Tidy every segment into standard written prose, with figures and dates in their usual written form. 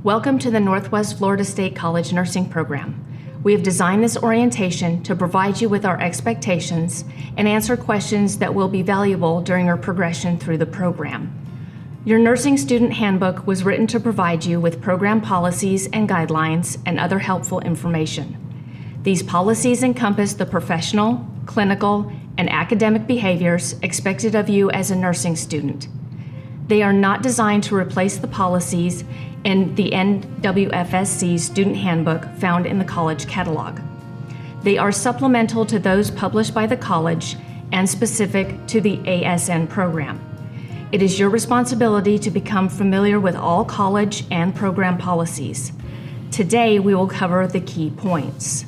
Welcome to the Northwest Florida State College Nursing Program. We have designed this orientation to provide you with our expectations and answer questions that will be valuable during your progression through the program. Your Nursing Student Handbook was written to provide you with program policies and guidelines and other helpful information. These policies encompass the professional, clinical, and academic behaviors expected of you as a nursing student. They are not designed to replace the policies in the NWFSC Student Handbook found in the college catalog. They are supplemental to those published by the college and specific to the ASN program. It is your responsibility to become familiar with all college and program policies. Today, we will cover the key points.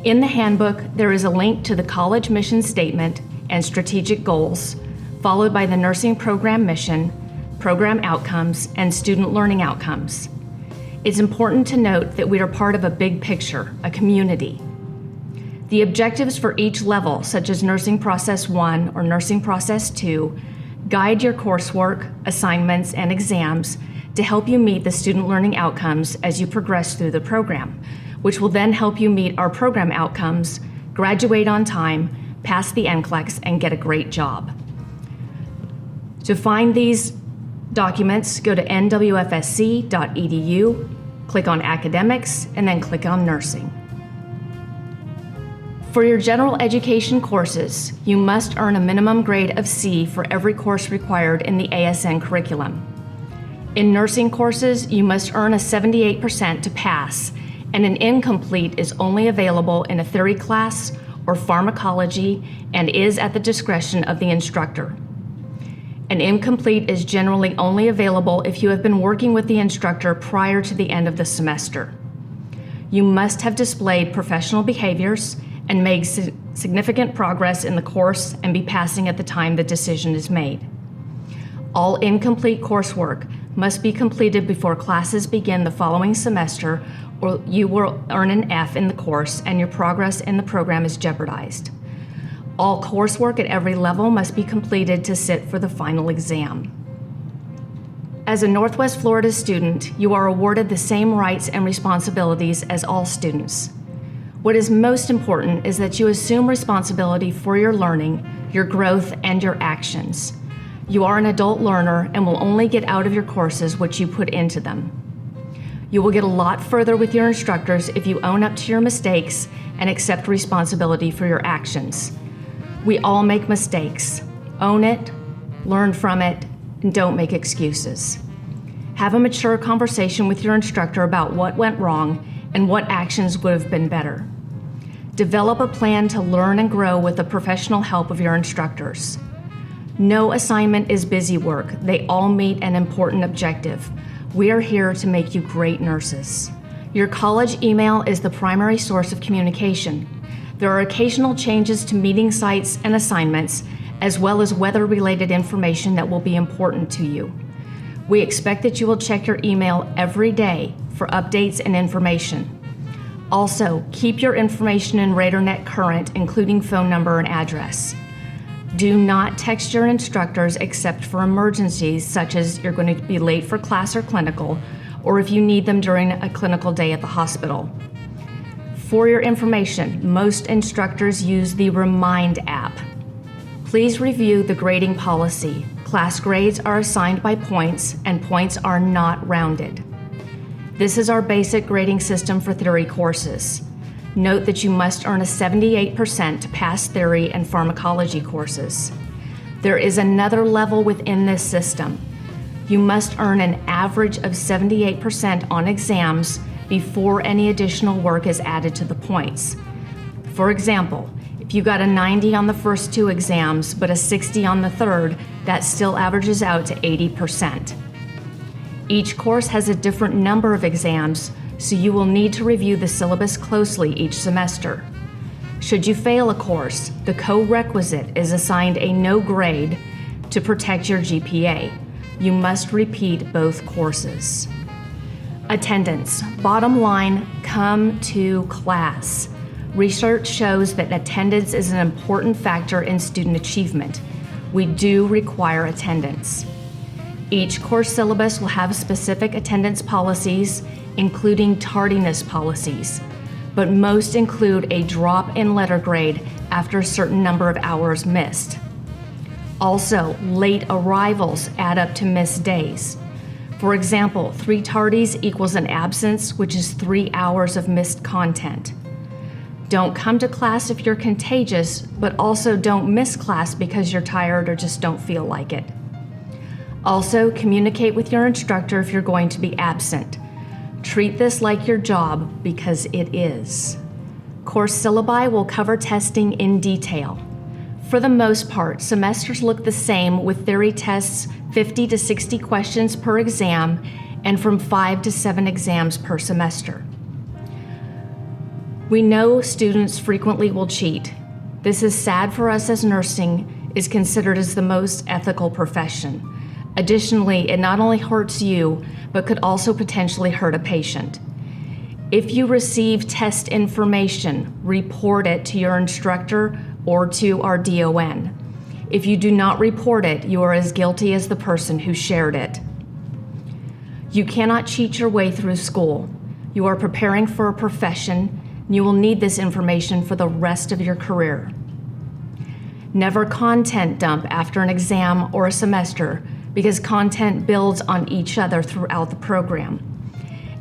In the handbook, there is a link to the college mission statement and strategic goals, followed by the nursing program mission, program outcomes, and student learning outcomes. It's important to note that we are part of a big picture, a community. The objectives for each level, such as Nursing Process 1 or Nursing Process 2, guide your coursework, assignments, and exams to help you meet the student learning outcomes as you progress through the program, which will then help you meet our program outcomes, graduate on time, pass the NCLEX, and get a great job. To find these documents, go to nwfsc.edu, click on Academics, and then click on Nursing. For your general education courses, you must earn a minimum grade of C for every course required in the ASN curriculum. In nursing courses, you must earn a 78% to pass, and an incomplete is only available in a theory class or pharmacology and is at the discretion of the instructor. An incomplete is generally only available if you have been working with the instructor prior to the end of the semester. You must have displayed professional behaviors and made significant progress in the course and be passing at the time the decision is made. All incomplete coursework must be completed before classes begin the following semester, or you will earn an F in the course and your progress in the program is jeopardized. All coursework at every level must be completed to sit for the final exam. As a Northwest Florida student, you are awarded the same rights and responsibilities as all students. What is most important is that you assume responsibility for your learning, your growth, and your actions. You are an adult learner and will only get out of your courses what you put into them. You will get a lot further with your instructors if you own up to your mistakes and accept responsibility for your actions. We all make mistakes. Own it, learn from it, and don't make excuses. Have a mature conversation with your instructor about what went wrong and what actions would have been better. Develop a plan to learn and grow with the professional help of your instructors. No assignment is busy work. They all meet an important objective. We are here to make you great nurses. Your college email is the primary source of communication. There are occasional changes to meeting sites and assignments, as well as weather-related information that will be important to you. We expect that you will check your email every day for updates and information. Also, keep your information in RadarNet current, including phone number and address. Do not text your instructors except for emergencies, such as you're going to be late for class or clinical, or if you need them during a clinical day at the hospital. For your information, most instructors use the Remind app. Please review the grading policy. Class grades are assigned by points, and points are not rounded. This is our basic grading system for theory courses. Note that you must earn a 78% to pass theory and pharmacology courses. There is another level within this system. You must earn an average of 78% on exams before any additional work is added to the points. For example, if you got a 90 on the first two exams but a 60 on the third, that still averages out to 80%. Each course has a different number of exams, so you will need to review the syllabus closely each semester. Should you fail a course, the co-requisite is assigned a no grade to protect your GPA. You must repeat both courses. Attendance. Bottom line, come to class. Research shows that attendance is an important factor in student achievement. We do require attendance. Each course syllabus will have specific attendance policies, including tardiness policies, but most include a drop in letter grade after a certain number of hours missed. Also, late arrivals add up to missed days. For example, 3 tardies equals an absence, which is 3 hours of missed content. Don't come to class if you're contagious, but also don't miss class because you're tired or just don't feel like it. Also, communicate with your instructor if you're going to be absent. Treat this like your job because it is. Course syllabi will cover testing in detail. For the most part, semesters look the same with theory tests 50 to 60 questions per exam and from 5 to 7 exams per semester. We know students frequently will cheat. This is sad for us as nursing is considered as the most ethical profession. Additionally, it not only hurts you, but could also potentially hurt a patient. If you receive test information, report it to your instructor or to our DON. If you do not report it, you are as guilty as the person who shared it. You cannot cheat your way through school. You are preparing for a profession, and you will need this information for the rest of your career. Never content dump after an exam or a semester, because content builds on each other throughout the program.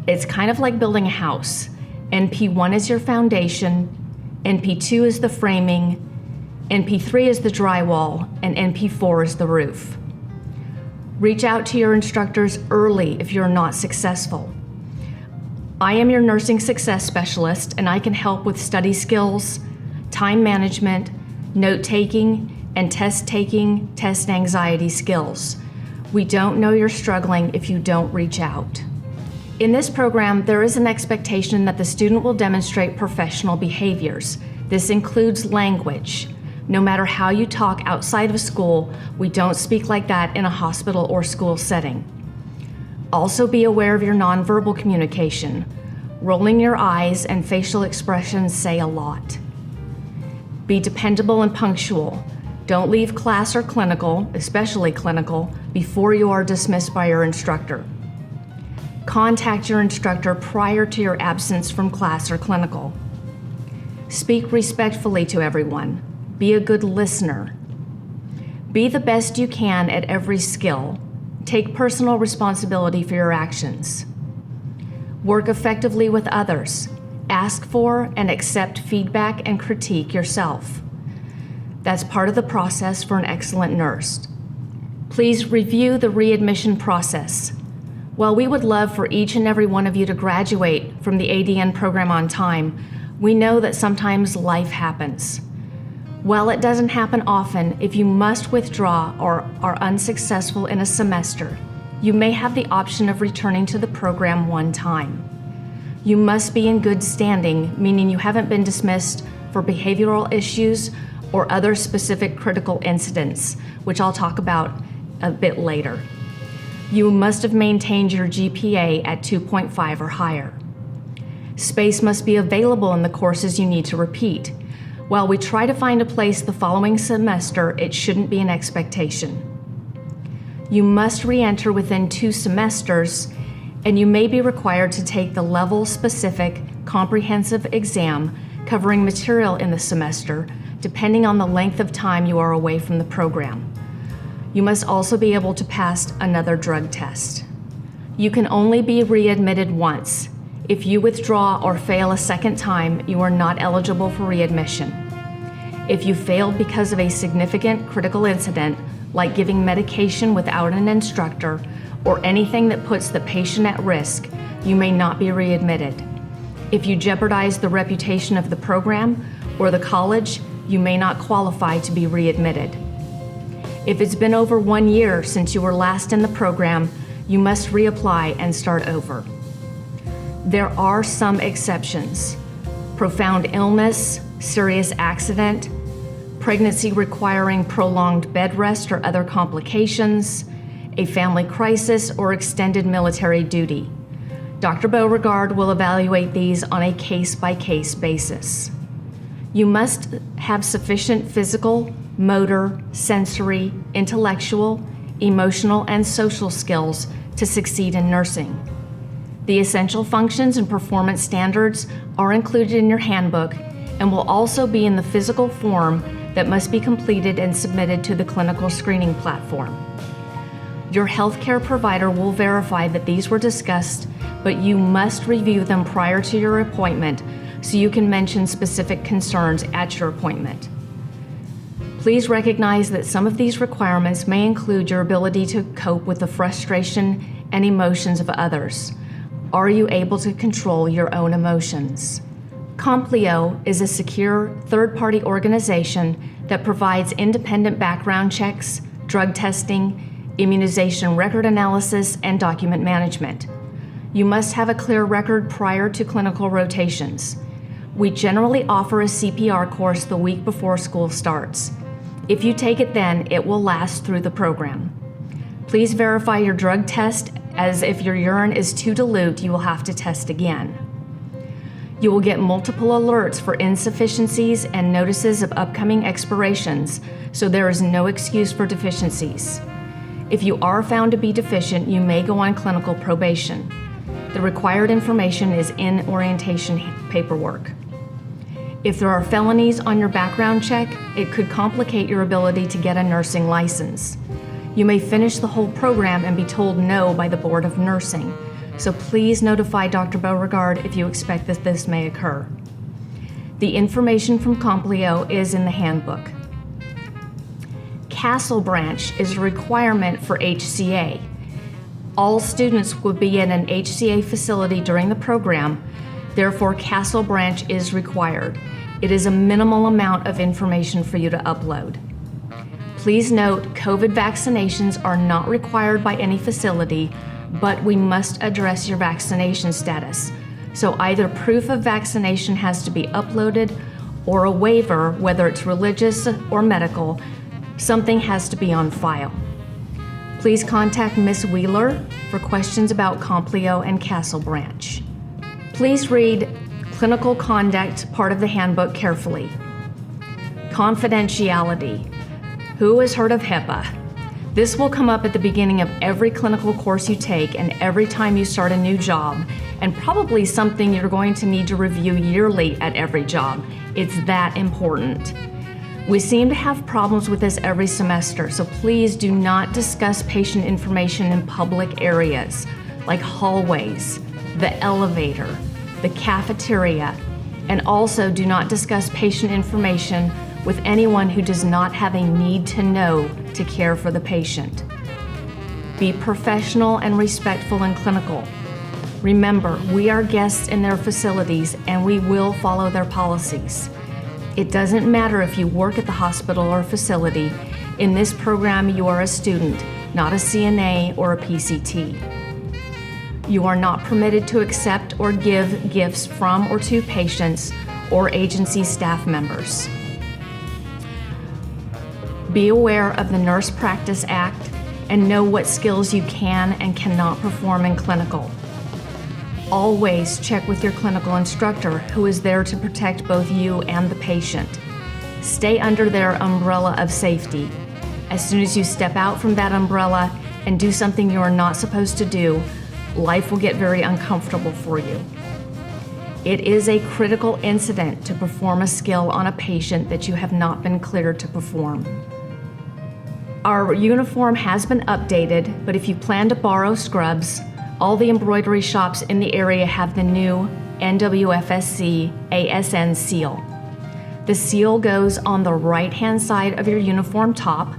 It's kind of like building a house. NP1 is your foundation, NP2 is the framing, NP3 is the drywall, and NP4 is the roof. Reach out to your instructors early if you're not successful. I am your nursing success specialist, and I can help with study skills, time management, note-taking, and test-taking, test anxiety skills. We don't know you're struggling if you don't reach out. In this program, there is an expectation that the student will demonstrate professional behaviors. This includes language. No matter how you talk outside of school, we don't speak like that in a hospital or school setting. Also be aware of your nonverbal communication. Rolling your eyes and facial expressions say a lot. Be dependable and punctual. Don't leave class or clinical, especially clinical, before you are dismissed by your instructor. Contact your instructor prior to your absence from class or clinical. Speak respectfully to everyone. Be a good listener. Be the best you can at every skill. Take personal responsibility for your actions. Work effectively with others. Ask for and accept feedback and critique yourself. That's part of the process for an excellent nurse. Please review the readmission process. While we would love for each and every one of you to graduate from the ADN program on time, we know that sometimes life happens. While it doesn't happen often, if you must withdraw or are unsuccessful in a semester, you may have the option of returning to the program one time. You must be in good standing, meaning you haven't been dismissed for behavioral issues or other specific critical incidents, which I'll talk about a bit later. You must have maintained your GPA at 2.5 or higher. Space must be available in the courses you need to repeat. While we try to find a place the following semester, it shouldn't be an expectation. You must re-enter within 2 semesters, and you may be required to take the level-specific comprehensive exam covering material in the semester, depending on the length of time you are away from the program. You must also be able to pass another drug test. You can only be readmitted once. If you withdraw or fail a second time, you are not eligible for readmission. If you failed because of a significant critical incident, like giving medication without an instructor or anything that puts the patient at risk, you may not be readmitted. If you jeopardize the reputation of the program or the college, you may not qualify to be readmitted. If it's been over 1 year since you were last in the program, you must reapply and start over. There are some exceptions: profound illness, serious accident, pregnancy requiring prolonged bed rest or other complications, a family crisis, or extended military duty. Dr. Beauregard will evaluate these on a case-by-case basis. You must have sufficient physical, motor, sensory, intellectual, emotional, and social skills to succeed in nursing. The essential functions and performance standards are included in your handbook and will also be in the physical form that must be completed and submitted to the clinical screening platform. Your healthcare provider will verify that these were discussed, but you must review them prior to your appointment so you can mention specific concerns at your appointment. Please recognize that some of these requirements may include your ability to cope with the frustration and emotions of others. Are you able to control your own emotions? Complio is a secure third-party organization that provides independent background checks, drug testing, immunization record analysis, and document management. You must have a clear record prior to clinical rotations. We generally offer a CPR course the week before school starts. If you take it then, it will last through the program. Please verify your drug test, as if your urine is too dilute, you will have to test again. You will get multiple alerts for insufficiencies and notices of upcoming expirations, so there is no excuse for deficiencies. If you are found to be deficient, you may go on clinical probation. The required information is in orientation paperwork. If there are felonies on your background check, it could complicate your ability to get a nursing license. You may finish the whole program and be told no by the Board of Nursing, so please notify Dr. Beauregard if you expect that this may occur. The information from Complio is in the handbook. Castle Branch is a requirement for HCA. All students will be in an HCA facility during the program, therefore Castle Branch is required. It is a minimal amount of information for you to upload. Please note, COVID vaccinations are not required by any facility, but we must address your vaccination status. So either proof of vaccination has to be uploaded or a waiver, whether it's religious or medical, something has to be on file. Please contact Ms. Wheeler for questions about Complio and Castle Branch. Please read clinical conduct part of the handbook carefully. Confidentiality. Who has heard of HIPAA? This will come up at the beginning of every clinical course you take and every time you start a new job, and probably something you're going to need to review yearly at every job. It's that important. We seem to have problems with this every semester, so please do not discuss patient information in public areas like hallways, the elevator, the cafeteria, and also do not discuss patient information with anyone who does not have a need to know to care for the patient. Be professional and respectful and clinical. Remember, we are guests in their facilities and we will follow their policies. It doesn't matter if you work at the hospital or facility. In this program, you are a student, not a CNA or a PCT. You are not permitted to accept or give gifts from or to patients or agency staff members. Be aware of the Nurse Practice Act and know what skills you can and cannot perform in clinical. Always check with your clinical instructor, who is there to protect both you and the patient. Stay under their umbrella of safety. As soon as you step out from that umbrella and do something you are not supposed to do, life will get very uncomfortable for you. It is a critical incident to perform a skill on a patient that you have not been cleared to perform. Our uniform has been updated, but if you plan to borrow scrubs, all the embroidery shops in the area have the new NWFSC ASN seal. The seal goes on the right-hand side of your uniform top,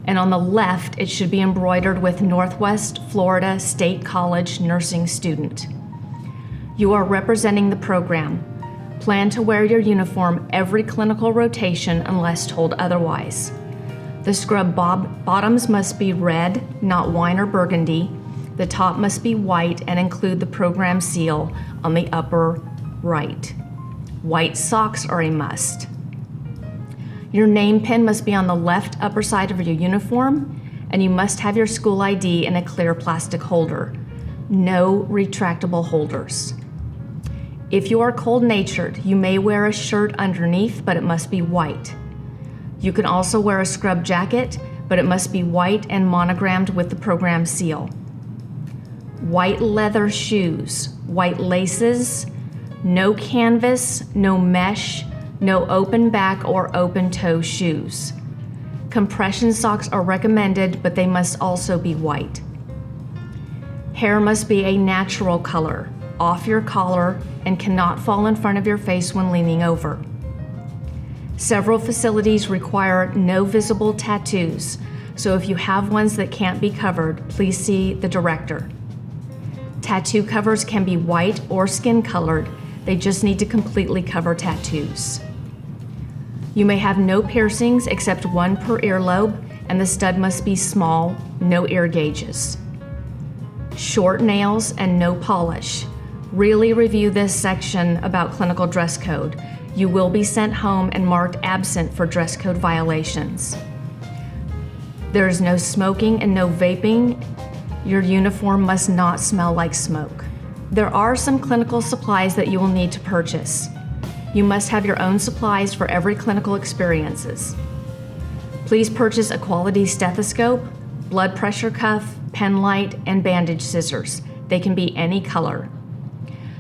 and on the left it should be embroidered with Northwest Florida State College Nursing Student. You are representing the program. Plan to wear your uniform every clinical rotation unless told otherwise. The scrub bottoms must be red, not wine or burgundy. The top must be white and include the program seal on the upper right. White socks are a must. Your name pin must be on the left upper side of your uniform, and you must have your school ID in a clear plastic holder. No retractable holders. If you are cold-natured, you may wear a shirt underneath, but it must be white. You can also wear a scrub jacket, but it must be white and monogrammed with the program seal. White leather shoes, white laces, no canvas, no mesh, no open back or open toe shoes. Compression socks are recommended, but they must also be white. Hair must be a natural color, off your collar, and cannot fall in front of your face when leaning over. Several facilities require no visible tattoos, so if you have ones that can't be covered, please see the director. Tattoo covers can be white or skin colored, they just need to completely cover tattoos. You may have no piercings except one per earlobe, and the stud must be small, no ear gauges. Short nails and no polish. Really review this section about clinical dress code. You will be sent home and marked absent for dress code violations. There is no smoking and no vaping. Your uniform must not smell like smoke. There are some clinical supplies that you will need to purchase. You must have your own supplies for every clinical experiences. Please purchase a quality stethoscope, blood pressure cuff, penlight, and bandage scissors. They can be any color.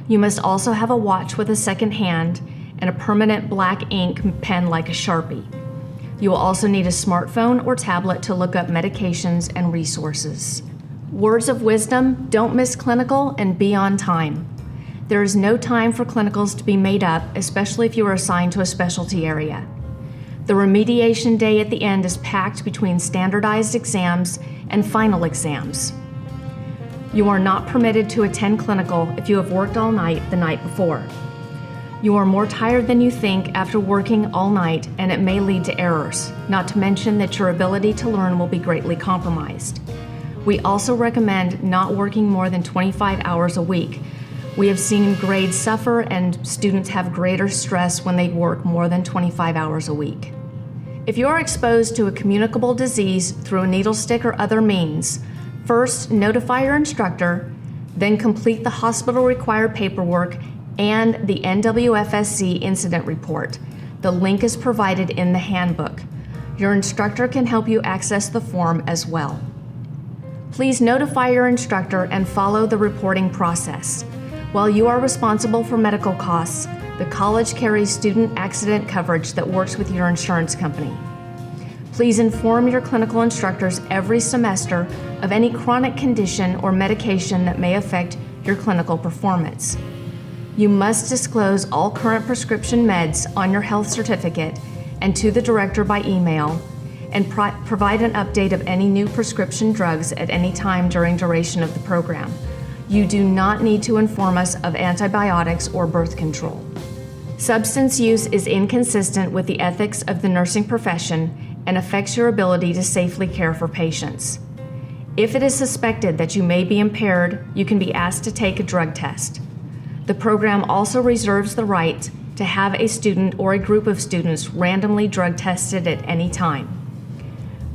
You must also have a watch with a second hand and a permanent black ink pen like a Sharpie. You will also need a smartphone or tablet to look up medications and resources. Words of wisdom: don't miss clinical and be on time. There is no time for clinicals to be made up, especially if you are assigned to a specialty area. The remediation day at the end is packed between standardized exams and final exams. You are not permitted to attend clinical if you have worked all night the night before. You are more tired than you think after working all night, and it may lead to errors, not to mention that your ability to learn will be greatly compromised. We also recommend not working more than 25 hours a week. We have seen grades suffer and students have greater stress when they work more than 25 hours a week. If you are exposed to a communicable disease through a needle stick or other means, first notify your instructor, then complete the hospital-required paperwork and the NWFSC incident report. The link is provided in the handbook. Your instructor can help you access the form as well. Please notify your instructor and follow the reporting process. While you are responsible for medical costs, the college carries student accident coverage that works with your insurance company. Please inform your clinical instructors every semester of any chronic condition or medication that may affect your clinical performance. You must disclose all current prescription meds on your health certificate and to the director by email, and provide an update of any new prescription drugs at any time during duration of the program. You do not need to inform us of antibiotics or birth control. Substance use is inconsistent with the ethics of the nursing profession and affects your ability to safely care for patients. If it is suspected that you may be impaired, you can be asked to take a drug test. The program also reserves the right to have a student or a group of students randomly drug tested at any time.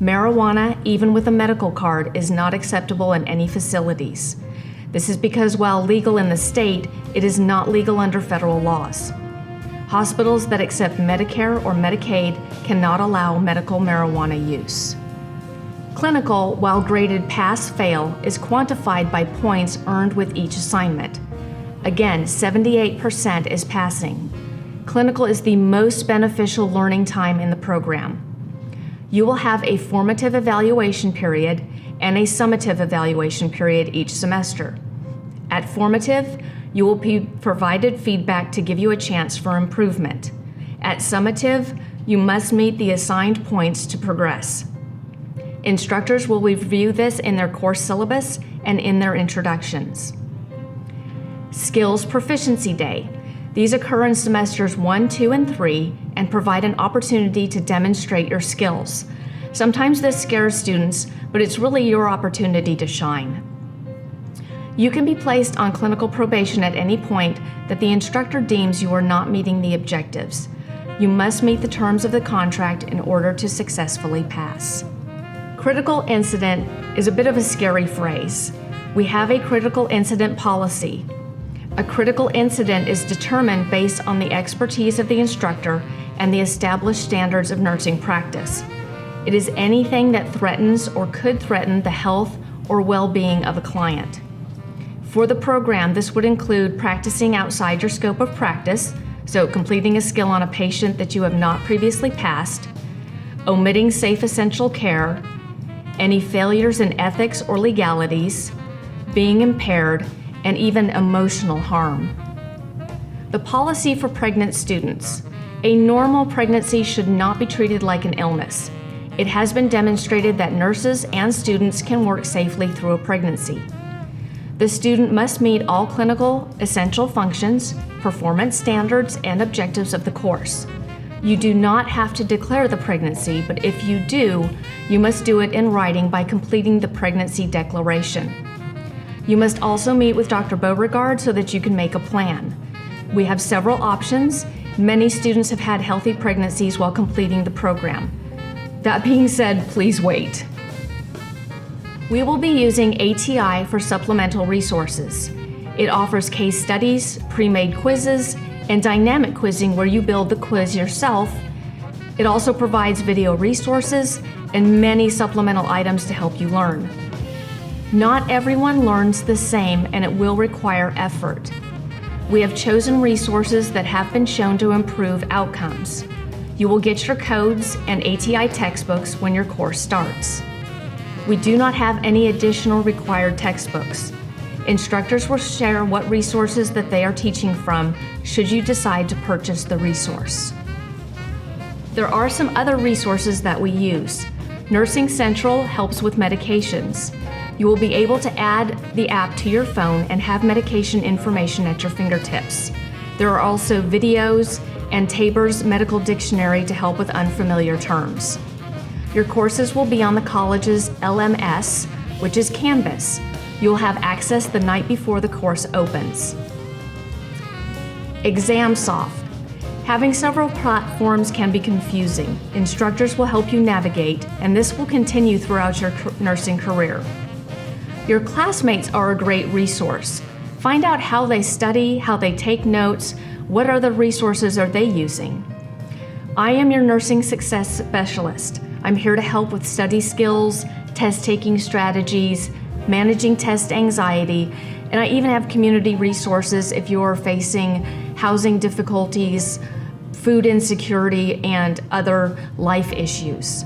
Marijuana, even with a medical card, is not acceptable in any facilities. This is because while legal in the state, it is not legal under federal laws. Hospitals that accept Medicare or Medicaid cannot allow medical marijuana use. Clinical, while graded pass-fail, is quantified by points earned with each assignment. Again, 78% is passing. Clinical is the most beneficial learning time in the program. You will have a formative evaluation period and a summative evaluation period each semester. At formative, you will be provided feedback to give you a chance for improvement. At summative, you must meet the assigned points to progress. Instructors will review this in their course syllabus and in their introductions. Skills Proficiency Day. These occur in semesters 1, 2, and 3 and provide an opportunity to demonstrate your skills. Sometimes this scares students, but it's really your opportunity to shine. You can be placed on clinical probation at any point that the instructor deems you are not meeting the objectives. You must meet the terms of the contract in order to successfully pass. Critical incident is a bit of a scary phrase. We have a critical incident policy. A critical incident is determined based on the expertise of the instructor and the established standards of nursing practice. It is anything that threatens or could threaten the health or well-being of a client. For the program, this would include practicing outside your scope of practice, so completing a skill on a patient that you have not previously passed, omitting safe essential care, any failures in ethics or legalities, being impaired, and even emotional harm. The policy for pregnant students. A normal pregnancy should not be treated like an illness. It has been demonstrated that nurses and students can work safely through a pregnancy. The student must meet all clinical essential functions, performance standards, and objectives of the course. You do not have to declare the pregnancy, but if you do, you must do it in writing by completing the pregnancy declaration. You must also meet with Dr. Beauregard so that you can make a plan. We have several options. Many students have had healthy pregnancies while completing the program. That being said, please wait. We will be using ATI for supplemental resources. It offers case studies, pre-made quizzes, and dynamic quizzing where you build the quiz yourself. It also provides video resources and many supplemental items to help you learn. Not everyone learns the same, and it will require effort. We have chosen resources that have been shown to improve outcomes. You will get your codes and ATI textbooks when your course starts. We do not have any additional required textbooks. Instructors will share what resources that they are teaching from should you decide to purchase the resource. There are some other resources that we use. Nursing Central helps with medications. You will be able to add the app to your phone and have medication information at your fingertips. There are also videos and Tabor's Medical Dictionary to help with unfamiliar terms. Your courses will be on the college's LMS, which is Canvas. You'll have access the night before the course opens. ExamSoft. Having several platforms can be confusing. Instructors will help you navigate, and this will continue throughout your nursing career. Your classmates are a great resource. Find out how they study, how they take notes, what other resources are they using. I am your nursing success specialist. I'm here to help with study skills, test-taking strategies, managing test anxiety, and I even have community resources if you're facing housing difficulties, food insecurity, and other life issues.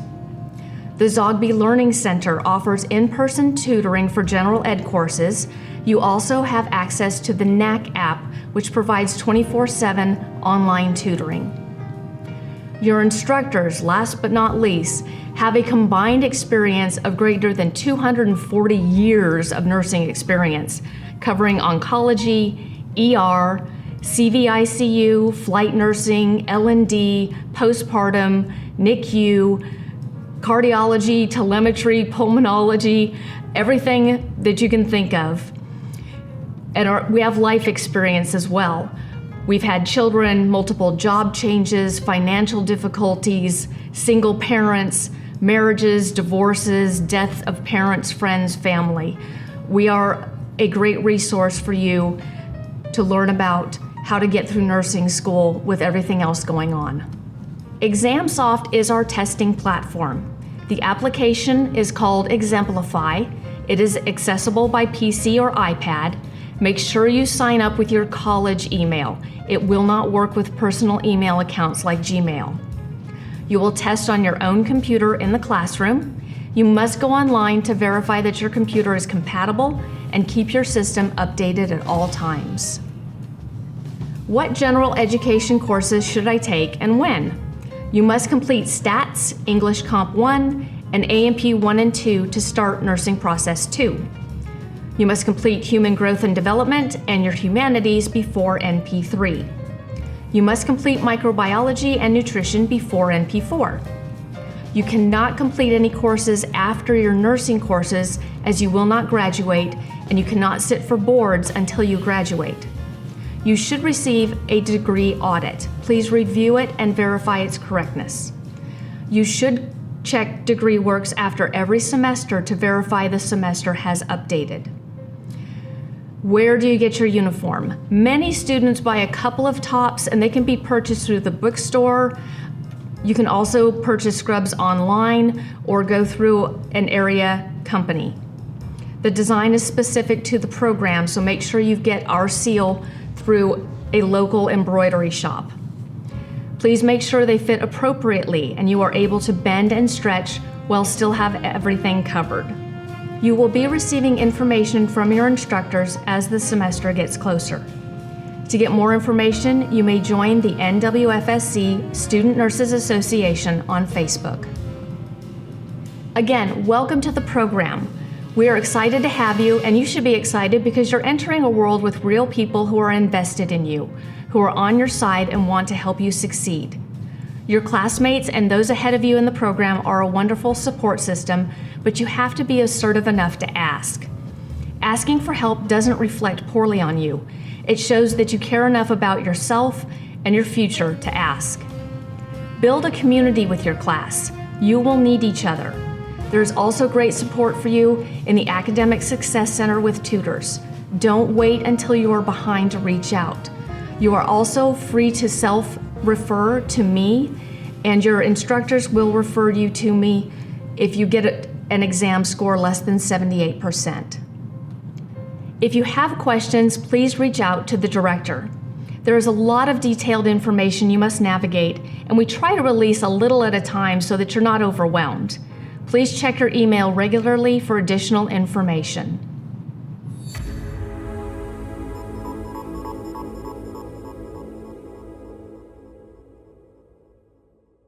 The Zogby Learning Center offers in-person tutoring for general ed courses. You also have access to the NAC app, which provides 24/7 online tutoring. Your instructors, last but not least, have a combined experience of greater than 240 years of nursing experience, covering oncology, ER, CVICU, flight nursing, L&D, postpartum, NICU, cardiology, telemetry, pulmonology, everything that you can think of. And we have life experience as well. We've had children, multiple job changes, financial difficulties, single parents, marriages, divorces, death of parents, friends, family. We are a great resource for you to learn about how to get through nursing school with everything else going on. ExamSoft is our testing platform. The application is called Exemplify. It is accessible by PC or iPad. Make sure you sign up with your college email. It will not work with personal email accounts like Gmail. You will test on your own computer in the classroom. You must go online to verify that your computer is compatible and keep your system updated at all times. What general education courses should I take and when? You must complete Stats, English Comp 1, and A&P 1 and 2 to start Nursing Process 2. You must complete Human Growth and Development and your Humanities before NP3. You must complete Microbiology and Nutrition before NP4. You cannot complete any courses after your nursing courses as you will not graduate, and you cannot sit for boards until you graduate. You should receive a degree audit. Please review it and verify its correctness. You should check degree works after every semester to verify the semester has updated. Where do you get your uniform? Many students buy a couple of tops and they can be purchased through the bookstore, You can also purchase scrubs online or go through an area company. The design is specific to the program, so make sure you get our seal through a local embroidery shop. Please make sure they fit appropriately and you are able to bend and stretch while still have everything covered. You will be receiving information from your instructors as the semester gets closer. To get more information, you may join the NWFSC Student Nurses Association on Facebook. Again, welcome to the program. We are excited to have you, and you should be excited because you're entering a world with real people who are invested in you, who are on your side and want to help you succeed. Your classmates and those ahead of you in the program are a wonderful support system, but you have to be assertive enough to ask. Asking for help doesn't reflect poorly on you. It shows that you care enough about yourself and your future to ask. Build a community with your class. You will need each other. There is also great support for you in the Academic Success Center with tutors. Don't wait until you are behind to reach out. You are also free to self-refer to me, and your instructors will refer you to me if you get an exam score less than 78%. If you have questions, please reach out to the director. There is a lot of detailed information you must navigate, and we try to release a little at a time so that you're not overwhelmed. Please check your email regularly for additional information.